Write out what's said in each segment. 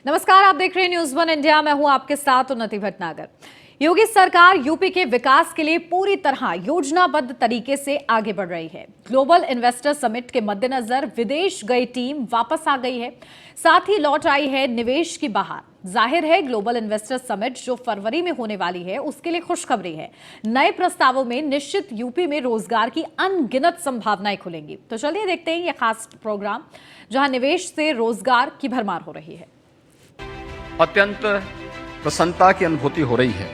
नमस्कार, आप देख रहे हैं न्यूज़ वन इंडिया। मैं हूं आपके साथ उन्नति भटनागर। योगी सरकार यूपी के विकास के लिए पूरी तरह योजनाबद्ध तरीके से आगे बढ़ रही है। ग्लोबल इन्वेस्टर समिट के मद्देनजर विदेश गई टीम वापस आ गई है, साथ ही लौट आई है निवेश की बहार। जाहिर है ग्लोबल इन्वेस्टर समिट जो फरवरी में होने वाली है उसके लिए खुशखबरी है। नए प्रस्तावों में निश्चित यूपी में रोजगार की अनगिनत संभावनाएं खुलेंगी। तो चलिए देखते हैं यह खास प्रोग्राम जहां निवेश से रोजगार की भरमार हो रही है। अत्यंत प्रसन्नता की अनुभूति हो रही है।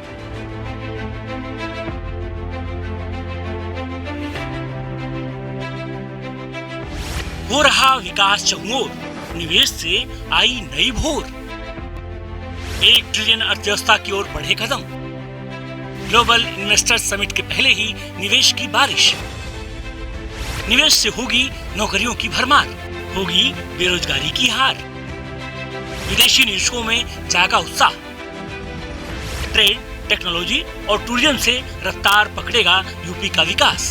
हो रहा विकास चहुओर, निवेश से आई नई भोर। 1 ट्रिलियन अर्थव्यवस्था की ओर बढ़े कदम। ग्लोबल इन्वेस्टर समिट के पहले ही निवेश की बारिश। निवेश से होगी नौकरियों की भरमार, होगी बेरोजगारी की हार। विदेशी निवेशकों में जागा उत्साह। ट्रेड, टेक्नोलॉजी और टूरिज्म से रफ्तार पकड़ेगा यूपी का विकास।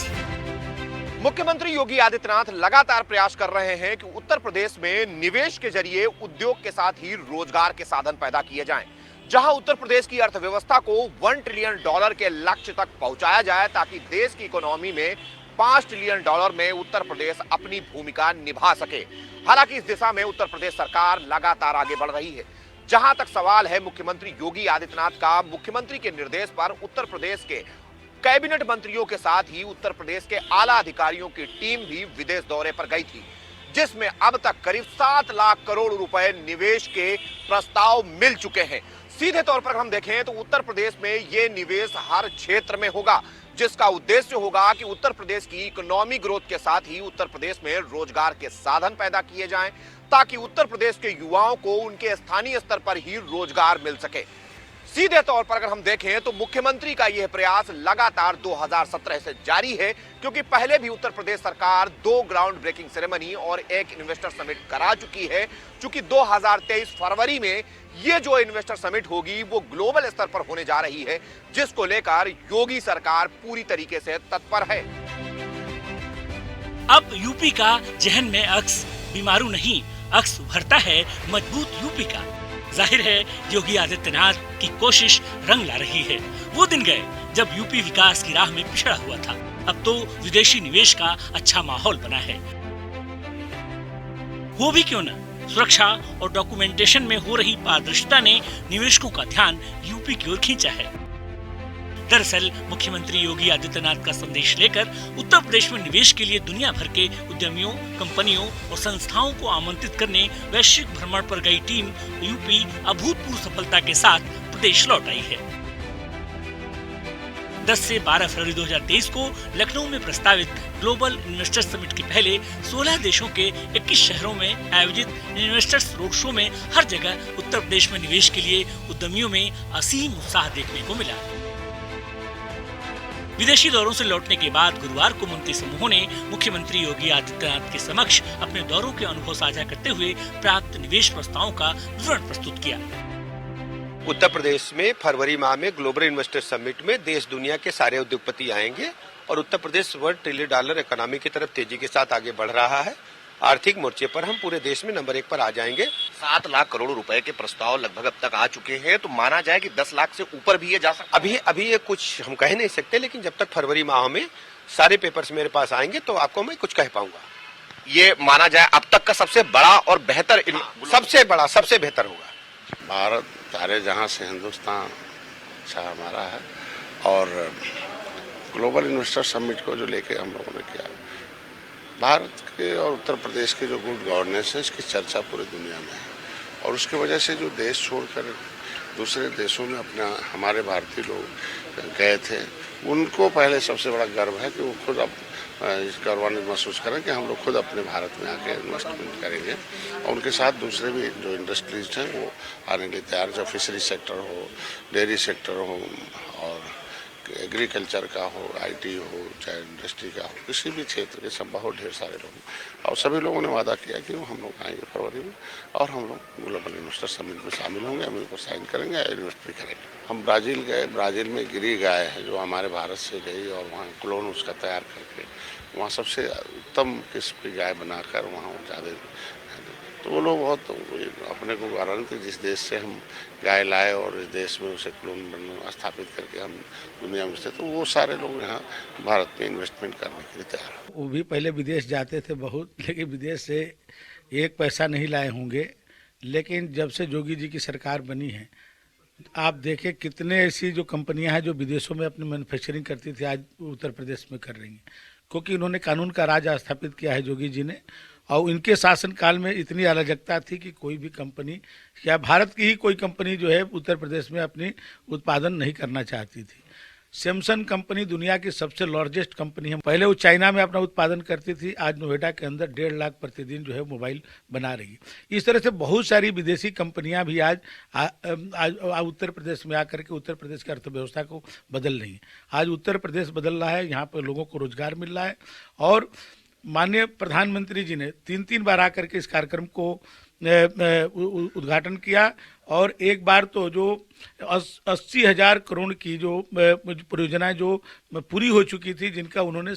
मुख्यमंत्री योगी आदित्यनाथ लगातार प्रयास कर रहे हैं कि उत्तर प्रदेश में निवेश के जरिए उद्योग के साथ ही रोजगार के साधन पैदा किए जाएं, जहां उत्तर प्रदेश की अर्थव्यवस्था को $1 ट्रिलियन के लक्ष्य तक पहुंचाया जाए, ताकि देश की इकोनॉमी में $5 ट्रिलियन में उत्तर प्रदेश अपनी भूमिका निभा सके। हालांकि इस दिशा में उत्तर प्रदेश सरकार लगातार आगे बढ़ रही है। जहां तक सवाल है मुख्यमंत्री योगी आदित्यनाथ का, मुख्यमंत्री के निर्देश पर उत्तर प्रदेश के कैबिनेट मंत्रियों के साथ ही उत्तर प्रदेश के आला अधिकारियों की टीम भी विदेश दौरे पर गई थी, जिसमें अब तक करीब 7 लाख करोड़ रुपए निवेश के प्रस्ताव मिल चुके हैं। सीधे तौर पर हम देखें तो उत्तर प्रदेश में ये निवेश हर क्षेत्र में होगा, जिसका उद्देश्य होगा कि उत्तर प्रदेश की इकोनॉमी ग्रोथ के साथ ही उत्तर प्रदेश में रोजगार के साधन पैदा किए जाएं, ताकि उत्तर प्रदेश के युवाओं को उनके स्थानीय स्तर पर ही रोजगार मिल सके। सीधे तौर पर अगर हम देखें तो मुख्यमंत्री का यह प्रयास लगातार 2017 से जारी है, क्योंकि पहले भी उत्तर प्रदेश सरकार 2 ग्राउंड ब्रेकिंग सेरेमनी और 1 इन्वेस्टर समिट करा चुकी है। चूंकि 2023 फरवरी में ये जो इन्वेस्टर समिट होगी वो ग्लोबल स्तर पर होने जा रही है, जिसको लेकर योगी सरकार पूरी तरीके से तत्पर है। अब यूपी का जहन में अक्स बीमारू नहीं, अक्स उभरता है मजबूत यूपी का। जाहिर है योगी आदित्यनाथ की कोशिश रंग ला रही है। वो दिन गए जब यूपी विकास की राह में पिछड़ा हुआ था। अब तो विदेशी निवेश का अच्छा माहौल बना है। वो भी क्यों न, सुरक्षा और डॉक्यूमेंटेशन में हो रही पारदर्शिता ने निवेशकों का ध्यान यूपी की ओर खींचा है। दरअसल मुख्यमंत्री योगी आदित्यनाथ का संदेश लेकर उत्तर प्रदेश में निवेश के लिए दुनिया भर के उद्यमियों, कंपनियों और संस्थाओं को आमंत्रित करने वैश्विक भ्रमण पर गई टीम यूपी अभूतपूर्व सफलता के साथ प्रदेश लौट आई है। 10 से 12 फरवरी 2023 को लखनऊ में प्रस्तावित ग्लोबल इन्वेस्टर समिट के पहले 16 देशों के 21 शहरों में आयोजित इन्वेस्टर्स रोड शो में हर जगह उत्तर प्रदेश में निवेश के लिए उद्यमियों में असीम उत्साह देखने को मिला। विदेशी दौरों से लौटने के बाद गुरुवार को मंत्री समूहों ने मुख्यमंत्री योगी आदित्यनाथ के समक्ष अपने दौरों के अनुभव साझा करते हुए प्राप्त निवेश प्रस्तावों का विवरण प्रस्तुत किया। उत्तर प्रदेश में फरवरी माह में ग्लोबल इन्वेस्टर समिट में देश दुनिया के सारे उद्योगपति आएंगे और उत्तर प्रदेश $1 ट्रिलियन इकोनॉमी की तरफ तेजी के साथ आगे बढ़ रहा है। आर्थिक मोर्चे पर हम पूरे देश में नंबर 1 पर आ जाएंगे। 7 लाख करोड़ रुपए के प्रस्ताव लगभग अब तक आ चुके हैं, तो माना जाए कि 10 लाख से ऊपर भी ये जा सकता है। अभी ये कुछ हम कह नहीं सकते, लेकिन जब तक फरवरी माह में सारे पेपर्स मेरे पास आएंगे तो आपको मैं कुछ कह पाऊंगा। ये माना जाए अब तक का सबसे बड़ा और बेहतर, सबसे बेहतर होगा। भारत सारे जहां से हिंदुस्तान अच्छा हमारा है, और ग्लोबल इन्वेस्टर समिट को जो लेके हम लोगों ने किया, भारत के और उत्तर प्रदेश के जो गुड गवर्नेंस है इसकी चर्चा पूरी दुनिया में है। और उसकी वजह से जो देश छोड़कर दूसरे देशों में हमारे भारतीय लोग गए थे, उनको पहले सबसे बड़ा गर्व है कि वो खुद अब इस गौरवान्वित महसूस करें कि हम लोग खुद अपने भारत में आके इन्वेस्टमेंट करेंगे। और उनके साथ दूसरे भी जो इंडस्ट्रीज हैं वो आने के लिए तैयार, जो फिशरी सेक्टर हो, डेयरी सेक्टर हो, और एग्रीकल्चर का हो, आईटी हो, चाहे इंडस्ट्री का हो, किसी भी क्षेत्र के सब बहुत ढेर सारे लोग। और सभी लोगों ने वादा किया कि हम लोग आएंगे फरवरी में और हम लोग ग्लोबल इन्वेस्टर समिट में शामिल होंगे, हम इनको साइन करेंगे, इन्वेस्ट भी करेंगे। हम ब्राज़ील गए, ब्राज़ील में गिरी गाय है जो हमारे भारत से गई और वहाँ क्लोन उसका तैयार करके वहाँ सबसे उत्तम किस्म की गाय बनाकर वहाँ ज़्यादा तो वो लोग बहुत अपने को गारंटी जिस देश से हम गाय लाए और इस देश में उसे क्लोन स्थापित करके हम दुनिया में से, तो वो सारे लोग यहाँ भारत में इन्वेस्टमेंट करने के लिए तैयार हैं। वो भी पहले विदेश जाते थे बहुत, लेकिन विदेश से एक पैसा नहीं लाए होंगे। लेकिन जब से योगी जी की सरकार बनी है, आप देखें कितने ऐसी जो कंपनियां हैं जो विदेशों में अपनी मैन्युफैक्चरिंग करती थी, आज उत्तर प्रदेश में कर रही हैं, क्योंकि उन्होंने कानून का राज स्थापित किया है योगी जी ने। और इनके शासनकाल में इतनी अराजकता थी कि कोई भी कंपनी या भारत की ही कोई कंपनी जो है उत्तर प्रदेश में अपनी उत्पादन नहीं करना चाहती थी। सैमसंग कंपनी दुनिया की सबसे लार्जेस्ट कंपनी है। पहले वो चाइना में अपना उत्पादन करती थी, आज नोएडा के अंदर 1.5 लाख प्रतिदिन जो है मोबाइल बना रही है। इस तरह से बहुत सारी विदेशी कंपनियां भी आज उत्तर प्रदेश में आकर के उत्तर प्रदेश की अर्थव्यवस्था को बदल रही है। आज उत्तर प्रदेश बदल रहा है, यहाँ पर लोगों को रोजगार मिल रहा है। और माननीय प्रधानमंत्री जी ने 3 बार आकर के इस कार्यक्रम को उद्घाटन किया। और एक बार तो जो 80,000 करोड़ की जो परियोजनाएं जो पूरी हो चुकी थी, जिनका उन्होंने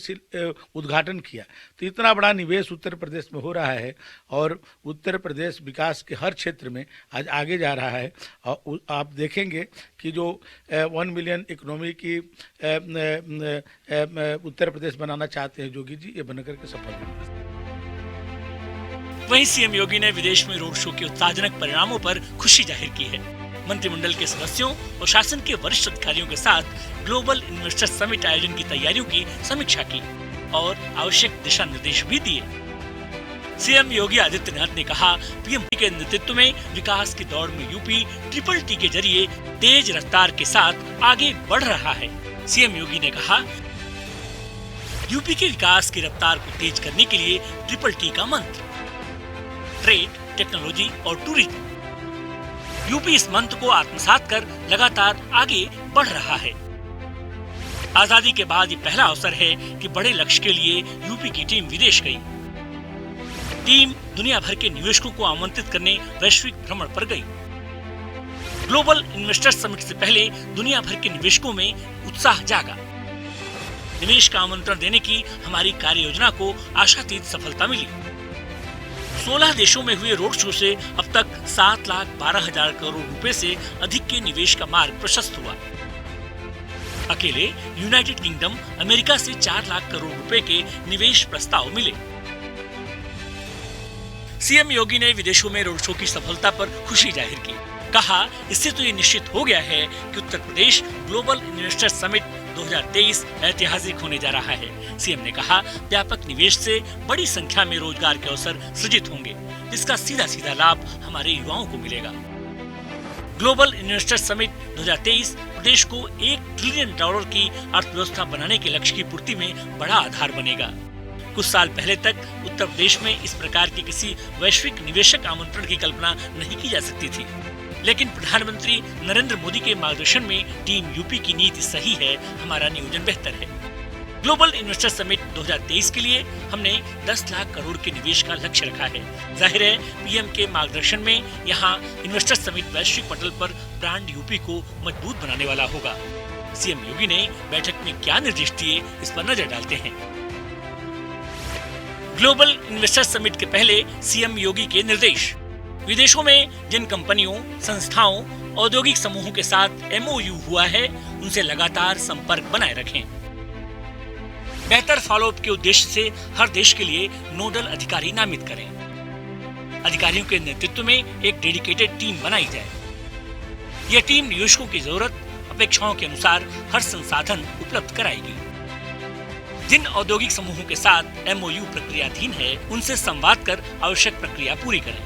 उद्घाटन किया, तो इतना बड़ा निवेश उत्तर प्रदेश में हो रहा है और उत्तर प्रदेश विकास के हर क्षेत्र में आज आगे जा रहा है। और आप देखेंगे कि जो 1 मिलियन इकोनॉमी की उत्तर प्रदेश बनाना चाहते हैं योगी जी, ये बनकर के सफल होंगे। वहीं सीएम योगी ने विदेश में रोड शो के उत्साहजनक परिणामों पर खुशी जाहिर की है। मंत्रिमंडल के सदस्यों और शासन के वरिष्ठ अधिकारियों के साथ ग्लोबल इन्वेस्टर समिट आयोजन की तैयारियों की समीक्षा की और आवश्यक दिशा निर्देश भी दिए। सीएम योगी आदित्यनाथ ने कहा, पीएम के नेतृत्व में विकास की दौड़ में यूपी TTT के जरिए तेज रफ्तार के साथ आगे बढ़ रहा है। सीएम योगी ने कहा, यूपी के विकास की रफ्तार को तेज करने के लिए TTT का मंत्र ट्रेड, टेक्नोलॉजी और टूरिज्म। यूपी इस मंत्र को आत्मसात कर लगातार आगे बढ़ रहा है। आजादी के बाद ये पहला अवसर है कि बड़े लक्ष्य के लिए यूपी की टीम विदेश गई। टीम दुनिया भर के निवेशकों को आमंत्रित करने वैश्विक भ्रमण पर गई। ग्लोबल इन्वेस्टर समिट से पहले दुनिया भर के निवेशकों में उत्साह जागा। निवेश का आमंत्रण देने की हमारी कार्य योजना को आशातीत सफलता मिली। 16 देशों में हुए रोड शो से अब तक 7,12,000 करोड़ रुपए से अधिक के निवेश का मार्ग प्रशस्त हुआ। अकेले यूनाइटेड किंगडम, अमेरिका से 4 लाख करोड़ रुपए के निवेश प्रस्ताव मिले। सीएम योगी ने विदेशों में रोड शो की सफलता पर खुशी जाहिर की। कहा, इससे तो ये निश्चित हो गया है कि Uttar Pradesh global investor summit 2023 ऐतिहासिक होने जा रहा है। सीएम ने कहा, व्यापक निवेश से बड़ी संख्या में रोजगार के अवसर सृजित होंगे, जिसका सीधा सीधा लाभ हमारे युवाओं को मिलेगा। ग्लोबल इन्वेस्टर समिट 2023 प्रदेश को $1 ट्रिलियन की अर्थव्यवस्था बनाने के लक्ष्य की पूर्ति में बड़ा आधार बनेगा। कुछ साल पहले तक उत्तर प्रदेश में इस प्रकार के किसी वैश्विक निवेशक आमंत्रण की कल्पना नहीं की जा सकती थी, लेकिन प्रधानमंत्री नरेंद्र मोदी के मार्गदर्शन में टीम यूपी की नीति सही है, हमारा नियोजन बेहतर है। ग्लोबल इन्वेस्टर समिट 2023 के लिए हमने 10 लाख करोड़ के निवेश का लक्ष्य रखा है। जाहिर है, पीएम के मार्गदर्शन में यहाँ इन्वेस्टर समिट वैश्विक पटल पर ब्रांड यूपी को मजबूत बनाने वाला होगा। सीएम योगी ने बैठक में क्या निर्देश दिए, इस पर नजर डालते हैं। ग्लोबल इन्वेस्टर समिट के पहले सीएम योगी के निर्देश। विदेशों में जिन कंपनियों, संस्थाओं, औद्योगिक समूहों के साथ MOU हुआ है, उनसे लगातार संपर्क बनाए रखें। बेहतर फॉलोअप के उद्देश्य से हर देश के लिए नोडल अधिकारी नामित करें। अधिकारियों के नेतृत्व में एक डेडिकेटेड टीम बनाई जाए। यह टीम निवेशकों की जरूरत, अपेक्षाओं के अनुसार हर संसाधन उपलब्ध कराएगी। जिन औद्योगिक समूहों के साथ MOU प्रक्रियाधीन है, उनसे संवाद कर आवश्यक प्रक्रिया पूरी करें।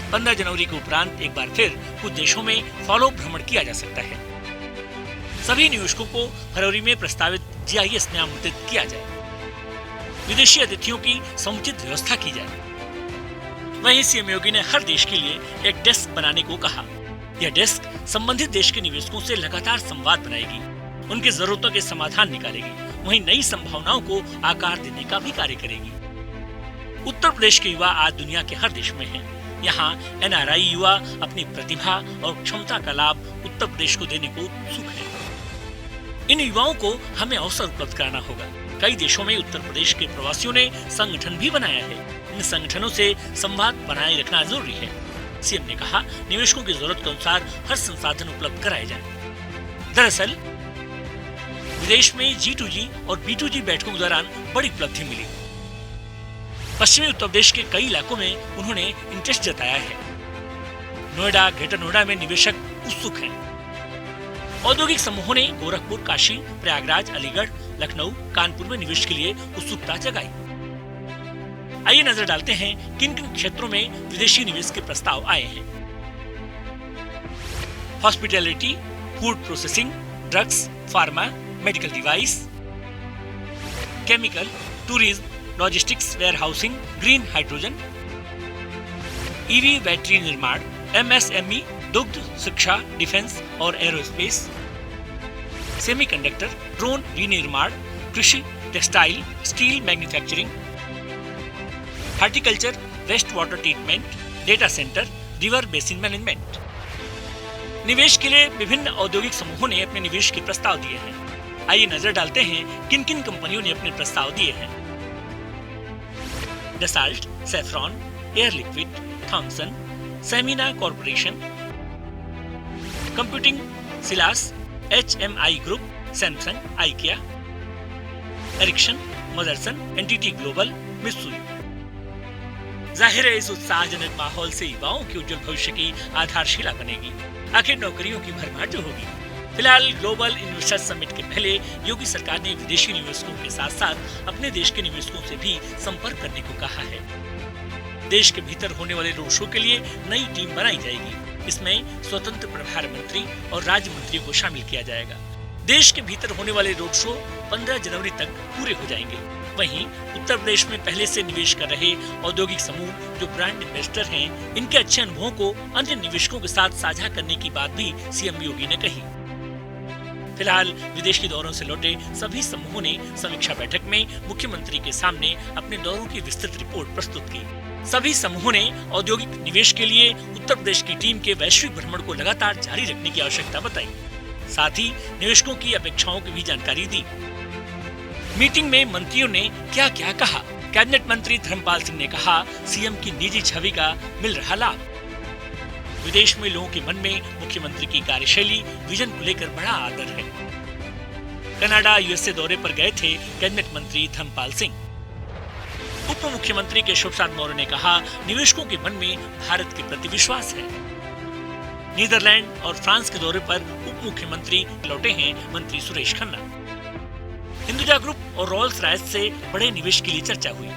15 जनवरी के उपरांत एक बार फिर कुछ देशों में फॉलो भ्रमण किया जा सकता है। सभी निवेशकों को फरवरी में प्रस्तावित GIS में आमंत्रित किया जाए। विदेशी अतिथियों की समुचित व्यवस्था की जाए। वहीं सीएम योगी ने हर देश के लिए एक डेस्क बनाने को कहा। यह डेस्क संबंधित देश के निवेशकों से लगातार संवाद बनाएगी, उनकी जरूरतों के समाधान निकालेगी, वहीं नई संभावनाओं को आकार देने का भी कार्य करेगी। उत्तर प्रदेश के युवा आज दुनिया के हर देश में हैं। यहाँ NRI युवा अपनी प्रतिभा और क्षमता का लाभ उत्तर प्रदेश को देने को उत्सुक है। इन युवाओं को हमें अवसर उपलब्ध कराना होगा। कई देशों में उत्तर प्रदेश के प्रवासियों ने संगठन भी बनाया है, इन संगठनों से संवाद बनाए रखना जरूरी है। सीएम ने कहा, निवेशकों की जरूरत के अनुसार हर संसाधन उपलब्ध कराए जाए। दरअसल विदेश में G2G और B2G बैठकों के दौरान बड़ी उपलब्धि मिली। पश्चिमी उत्तर प्रदेश के कई इलाकों में उन्होंने इंटरेस्ट जताया है। नोएडा, ग्रेटर नोएडा में निवेशक उत्सुक हैं। औद्योगिक समूहों ने गोरखपुर, काशी, प्रयागराज, अलीगढ़, लखनऊ, कानपुर में निवेश के लिए उत्सुकता जगाई। आइए नजर डालते हैं किन किन क्षेत्रों में विदेशी निवेश के प्रस्ताव आए हैं। Hospitality, food processing, drugs, pharma, medical device, chemical, tourism, logistics, warehousing, green hydrogen, EV battery निर्माण, MSME, दुग्ध, शिक्षा, डिफेंस और एरोस्पेस, सेमीकंडक्टर, ड्रोन विनिर्माण, कृषि, textile, steel manufacturing, horticulture, waste water treatment, data centre, river basin management. निवेश के लिए विभिन्न औद्योगिक समूहों ने अपने निवेश के प्रस्ताव दिए हैं। आइए नजर डालते हैं किन किन कंपनियों ने अपने प्रस्ताव दिए हैं। Dassault, Safran, air liquide, Thomson, सेमिना कॉर्पोरेशन, कंप्यूटिंग, सिलास, HMI group, Samsung, IKEA, Ericsson, Motherson, NTT global, Mitsui. जाहिर है इस उत्साहजनक माहौल से युवाओं के उज्जवल भविष्य की आधारशिला बनेगी। आखिर नौकरियों की भरमार जो होगी। फिलहाल ग्लोबल इन्वेस्टर समिट के पहले योगी सरकार ने विदेशी निवेशकों के साथ साथ अपने देश के निवेशकों से भी संपर्क करने को कहा है। देश के भीतर होने वाले रोड शो के लिए नई टीम बनाई जाएगी। इसमें स्वतंत्र प्रभार मंत्री और राज्य मंत्रियों को शामिल किया जाएगा। देश के भीतर होने वाले रोड शो 15 जनवरी तक पूरे हो जाएंगे। वहीं उत्तर प्रदेश में पहले से निवेश कर रहे औद्योगिक समूह जो ब्रांड इन्वेस्टर हैं, इनके अच्छे अनुभवों को अन्य निवेशकों के साथ साझा करने की बात भी सीएम योगी ने कही। फिलहाल विदेश के दौरों से लौटे सभी समूहों ने समीक्षा बैठक में मुख्यमंत्री के सामने अपने दौरों की विस्तृत रिपोर्ट प्रस्तुत की। सभी समूहों ने औद्योगिक निवेश के लिए उत्तर प्रदेश की टीम के वैश्विक भ्रमण को लगातार जारी रखने की आवश्यकता बताई। साथ ही निवेशकों की अपेक्षाओं की भी जानकारी दी। मीटिंग में मंत्रियों ने क्या क्या कहा। कैबिनेट मंत्री धर्मपाल सिंह ने कहा, सीएम की निजी छवि का मिल रहा लाभ। विदेश में लोगों के मन में मुख्यमंत्री की कार्यशैली, विजन को लेकर बड़ा आदर है। कनाडा, यूएसए दौरे पर गए थे कैबिनेट मंत्री धर्मपाल सिंह। उप मुख्यमंत्री केशव प्रसाद मौर्य ने कहा, निवेशकों के मन में भारत के प्रति विश्वास है। नीदरलैंड और फ्रांस के दौरे पर उप मुख्यमंत्री लौटे हैं मंत्री सुरेश खन्ना। हिंदुजा ग्रुप और रॉयल्स रॉयस से बड़े निवेश के लिए चर्चा हुई।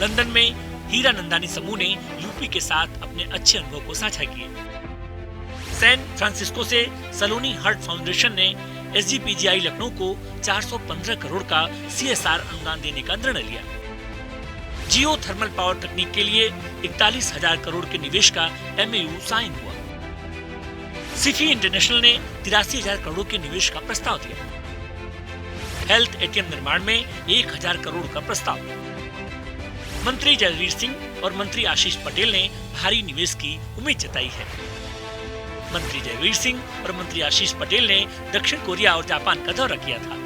लंदन में हीरा नंदानी समूह ने यूपी के साथ अपने अच्छे अनुभव को साझा किए। सैन फ्रांसिस्को से सलोनी हार्ट फाउंडेशन ने SGPGI लखनऊ को 415 करोड़ का CSR अनुदान देने का निर्णय लिया। जियो थर्मल पावर तकनीक के लिए 41,000 करोड़ के निवेश का MOU साइन हुआ। सिफी इंटरनेशनल ने 83,000 करोड़ के निवेश का प्रस्ताव दिया। हेल्थ ATM निर्माण में 1,000 करोड़ का प्रस्ताव। मंत्री जयवीर सिंह और मंत्री आशीष पटेल ने भारी निवेश की उम्मीद जताई है। मंत्री जयवीर सिंह और मंत्री आशीष पटेल ने दक्षिण कोरिया और जापान का दौरा किया था।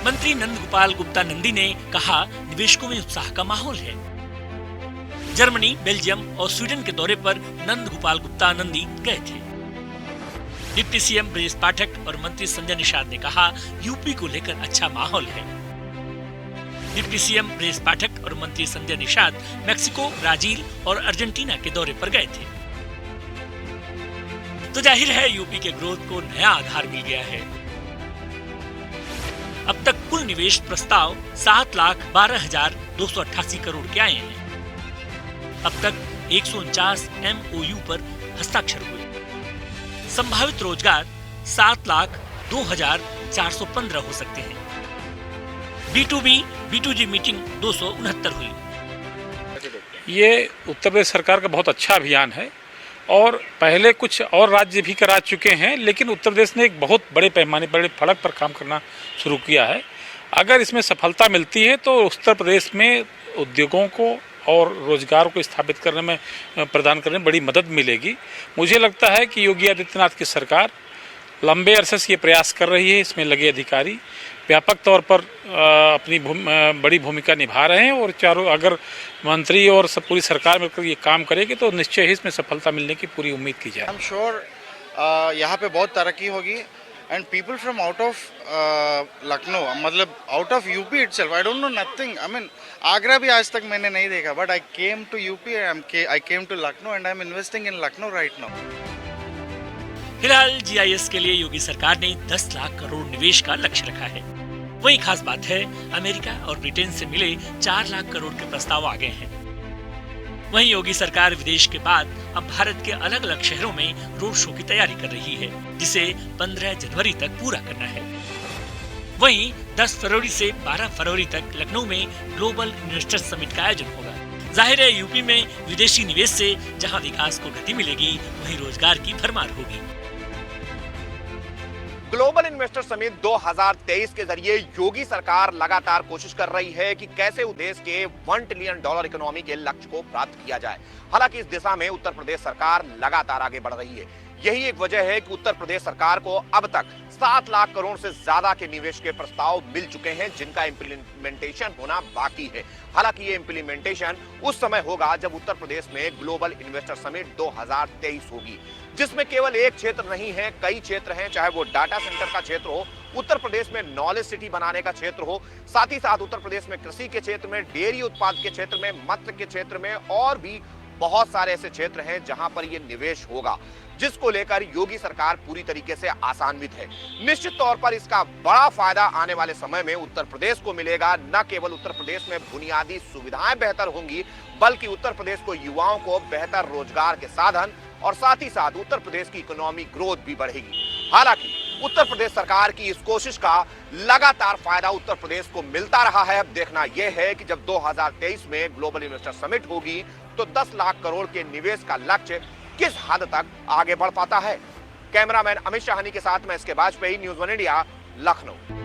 मंत्री नंद गोपाल गुप्ता नंदी ने कहा, निवेशकों में उत्साह का माहौल है। जर्मनी, बेल्जियम और स्वीडन के दौरे पर नंद गोपाल गुप्ता नंदी गए थे। डिप्टी सीएम ब्रजेश पाठक और मंत्री संजय निषाद ने कहा, यूपी को लेकर अच्छा माहौल है। डिप्टी सीएम ब्रजेश पाठक और मंत्री संजय निषाद मेक्सिको, ब्राजील और अर्जेंटीना के दौरे पर गए थे। तो जाहिर है यूपी के ग्रोथ को नया आधार मिल गया है। अब तक कुल निवेश प्रस्ताव 7,12,288 करोड़ के आए हैं। अब तक 149 MOU पर हस्ताक्षर हुए। संभावित रोजगार 7,02,415 हो सकते हैं। B2B, B2G मीटिंग 269 हुई। ये उत्तर प्रदेश सरकार का बहुत अच्छा अभियान है और पहले कुछ और राज्य भी करा चुके हैं, लेकिन उत्तर प्रदेश ने एक बहुत बड़े पैमाने, बड़े फड़क पर काम करना शुरू किया है। अगर इसमें सफलता मिलती है तो उत्तर प्रदेश में उद्योगों को और रोजगार को स्थापित करने में, प्रदान करने में बड़ी मदद मिलेगी। मुझे लगता है कि योगी आदित्यनाथ की सरकार लंबे अरसे से ये प्रयास कर रही है। इसमें लगे अधिकारी व्यापक तौर पर अपनी बड़ी भूमिका निभा रहे हैं और चारों अगर मंत्री और सब पूरी सरकार मिलकर ये काम करेगी तो निश्चय ही इसमें सफलता मिलने की पूरी उम्मीद की जाए। आई एम श्योर यहाँ पे बहुत तरक्की होगी and people from out of Lucknow, मतलब out of UP itself, I don't know nothing. I mean Agra भी आज तक मैंने नहीं देखा, but I came to UP, I came to Lucknow and I am investing in Lucknow right now. फिलहाल जीआईएस के लिए योगी सरकार ने 10 लाख करोड़ निवेश का लक्ष्य रखा है। वही खास बात है, अमेरिका और ब्रिटेन से मिले 4 लाख करोड़ के प्रस्ताव आ गए हैं। वहीं योगी सरकार विदेश के बाद अब भारत के अलग अलग शहरों में रोड शो की तैयारी कर रही है, जिसे 15 जनवरी तक पूरा करना है। वहीं 10 फरवरी से 12 फरवरी तक लखनऊ में ग्लोबल इन्वेस्टर्स समिट का आयोजन होगा। जाहिर है यूपी में विदेशी निवेश से जहां विकास को गति मिलेगी, वहीं रोजगार की भरमार होगी। ग्लोबल इन्वेस्टर समिट 2023 के जरिए योगी सरकार लगातार कोशिश कर रही है कि कैसे देश के $1 ट्रिलियन इकोनॉमी के लक्ष्य को प्राप्त किया जाए। हालांकि इस दिशा में उत्तर प्रदेश सरकार लगातार आगे बढ़ रही है। यही एक वजह है कि उत्तर प्रदेश सरकार को अब तक 7 लाख करोड़ से ज्यादा के निवेश के प्रस्ताव मिल चुके हैं, जिनका इंप्लीमेंटेशन होना बाकी है। हालांकि ये इंप्लीमेंटेशन उस समय होगा जब उत्तर प्रदेश में ग्लोबल इन्वेस्टर समिट 2023 होगी, जिसमें केवल एक क्षेत्र नहीं है, कई क्षेत्र हैं। चाहे वो डाटा सेंटर का क्षेत्र हो, उत्तर प्रदेश में नॉलेज सिटी बनाने का क्षेत्र हो, साथ ही साथ उत्तर प्रदेश में कृषि के क्षेत्र में, डेयरी उत्पाद के क्षेत्र में, मत्स्य के क्षेत्र में और भी बहुत सारे ऐसे क्षेत्र हैं जहां पर ये निवेश होगा, जिसको लेकर योगी सरकार पूरी तरीके से आशान्वित है। निश्चित तौर पर इसका बड़ा फायदा आने वाले समय में उत्तर प्रदेश को मिलेगा। न केवल उत्तर प्रदेश में बुनियादी सुविधाएं बेहतर होंगी, बल्कि उत्तर प्रदेश को युवाओं को बेहतर रोजगार के साधन और साथ ही साथ उत्तर प्रदेश की इकोनॉमी ग्रोथ भी बढ़ेगी। हालांकि उत्तर प्रदेश सरकार की इस कोशिश का लगातार फायदा उत्तर प्रदेश को मिलता रहा है। अब देखना यह है कि जब 2023 में ग्लोबल इन्वेस्टर समिट होगी तो 10 लाख करोड़ के निवेश का लक्ष्य किस हद तक आगे बढ़ पाता है। कैमरामैन अमित शाहनी के साथ मैं इसके वाजपेयी, न्यूज़ 1 इंडिया, लखनऊ।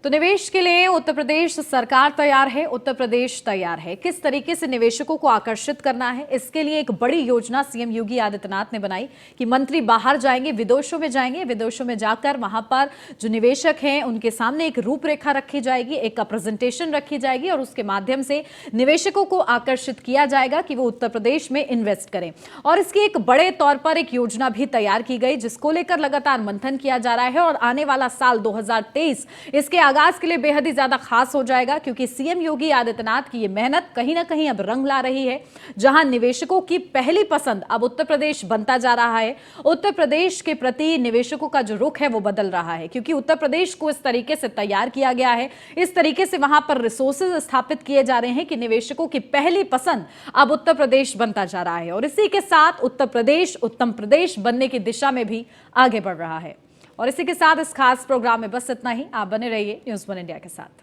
तो निवेश के लिए उत्तर प्रदेश सरकार तैयार है, उत्तर प्रदेश तैयार है। किस तरीके से निवेशकों को आकर्षित करना है, इसके लिए एक बड़ी योजना सीएम योगी आदित्यनाथ ने बनाई कि मंत्री बाहर जाएंगे, विदेशों में जाएंगे, विदेशों में जाकर वहां पर जो निवेशक हैं उनके सामने एक रूपरेखा रखी जाएगी, एक प्रेजेंटेशन रखी जाएगी और उसके माध्यम से निवेशकों को आकर्षित किया जाएगा कि वो उत्तर प्रदेश में इन्वेस्ट करें। और इसकी एक बड़े तौर पर एक योजना भी तैयार की गई, जिसको लेकर लगातार मंथन किया जा रहा है। और आने वाला साल 2023 इसके आगाज के लिए बेहद ही ज्यादा खास हो जाएगा, क्योंकि सीएम योगी आदित्यनाथ की ये मेहनत कहीं ना कहीं अब रंग ला रही है। जहां निवेशकों की पहली पसंद अब उत्तर प्रदेश बनता जा रहा है। उत्तर प्रदेश के प्रति निवेशकों का जो रुख है वो बदल रहा है, क्योंकि उत्तर प्रदेश को इस तरीके से तैयार किया गया है, इस तरीके से वहां पर रिसोर्सेज स्थापित किए जा रहे हैं कि निवेशकों की पहली पसंद अब उत्तर प्रदेश बनता जा रहा है। और इसी के साथ उत्तर प्रदेश उत्तम प्रदेश बनने की दिशा में भी आगे बढ़ रहा है। और इसी के साथ इस खास प्रोग्राम में बस इतना ही। आप बने रहिए न्यूज़ 1 इंडिया के साथ।